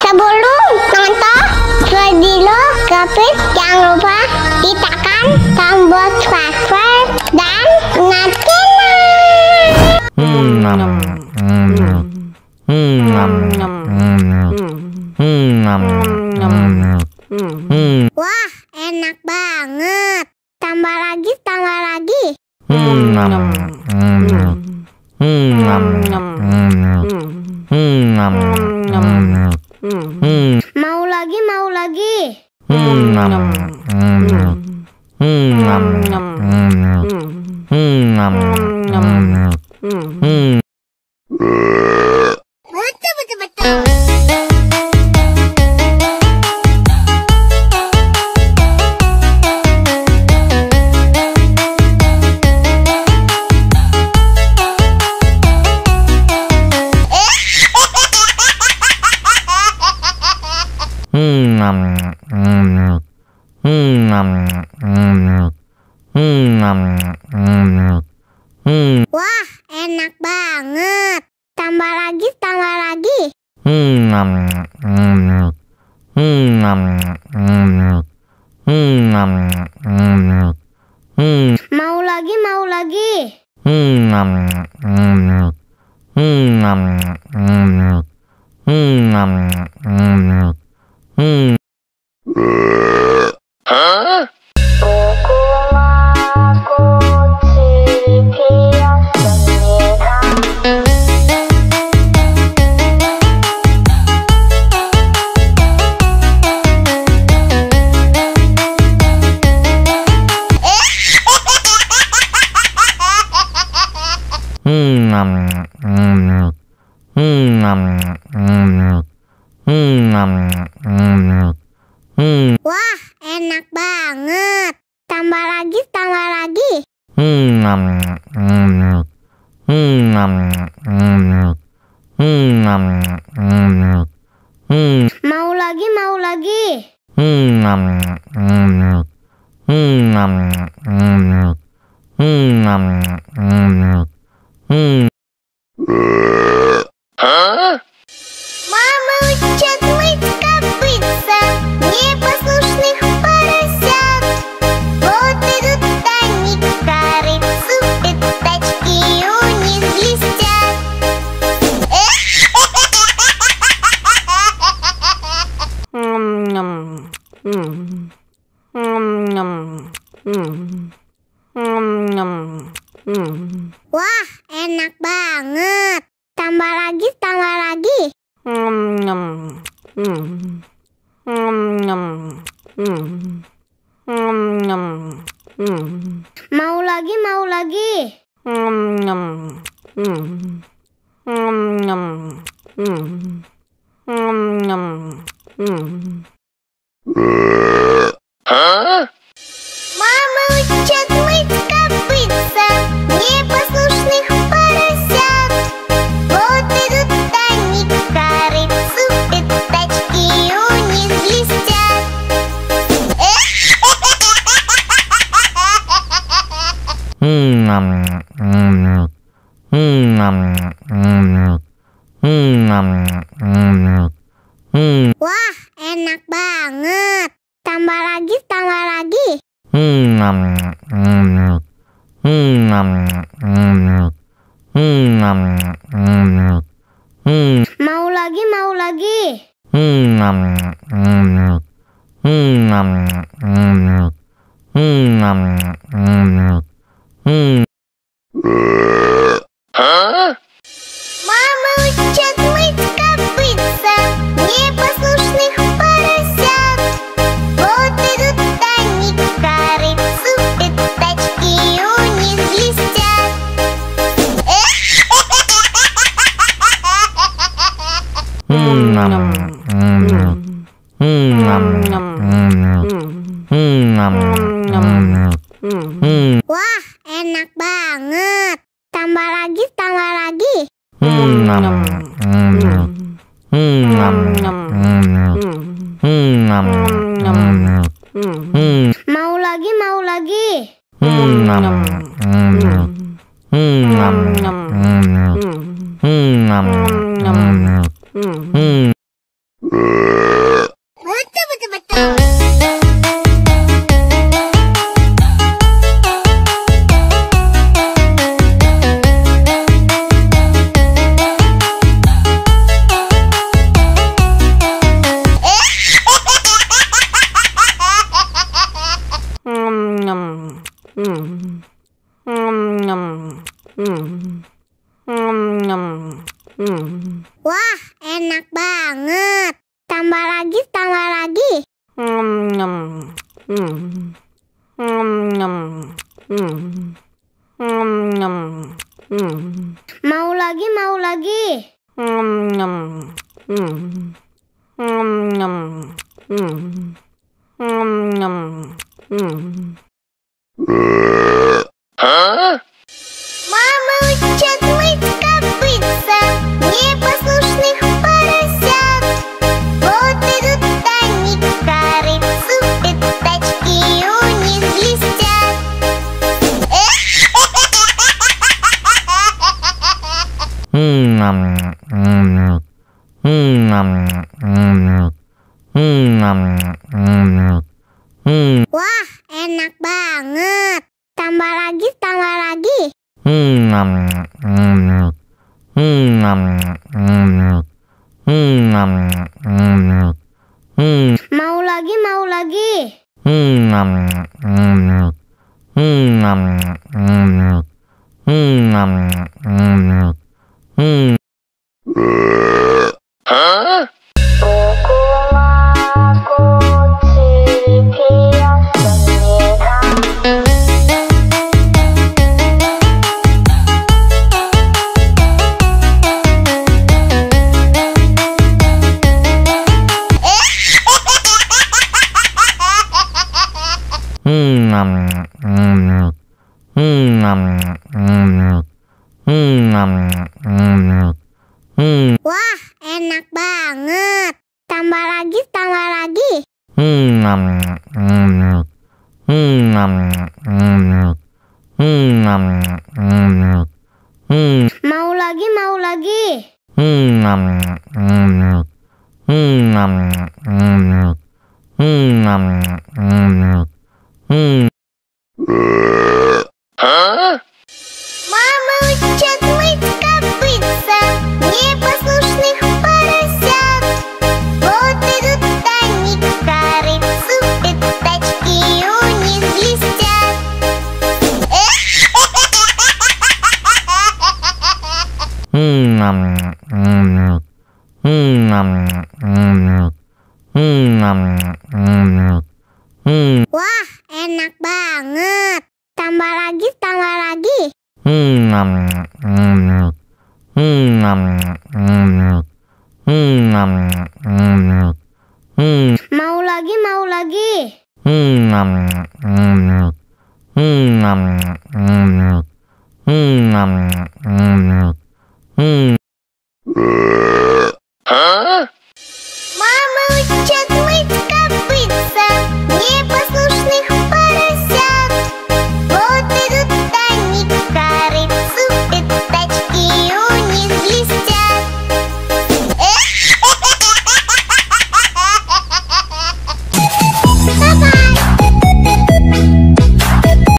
Sebelum nonton video Gapit, jangan lupa tekan tombol subscribe dan wah, enak banget. Tambah lagi, tambah lagi. Mau lagi, mau lagi. Betul. Wah, enak banget. Tambah lagi, tambah lagi. Mau lagi, mau lagi. Wah, enak banget. Tambah lagi, tambah lagi. Mau lagi, mau lagi. Мама учат мыть копытца непослушных поросят. Вот идут они к корыцу, пятачки у них блестят. Wah, enak banget. Tambah lagi, tambah lagi. Mau lagi, mau lagi. Мама учат мыть копытца непослушных поросят. Вот идут они к корыцу, пятачки у них блестят. Wah, enak banget. Tambah lagi, tambah lagi. Mau lagi, mau lagi. Мама учат мыть копытца непослушных поросят. Вот идут они к корыцу, пятачки у них блестят. Wah, enak banget. Tambah lagi, tambah lagi. Mau lagi, mau lagi. Betul, betul, betul. Wah, enak banget. Tambah lagi, tambah lagi. Mau lagi, mau lagi. Мама учат мыть копытца непослушных поросят. Вот идут они к корыцу, пятачки у них блестят. Wah, enak banget. Tambah lagi, tambah lagi. Mau lagi, mau lagi. Wah, enak banget. Tambah lagi, tambah lagi. Mau lagi, mau lagi. Мама учат мыть копытца непослушных поросят. Вот идут они к корыцу, пятачки у них блестят. Wah, enak banget. Tambah lagi, tambah lagi. Mau lagi, mau lagi.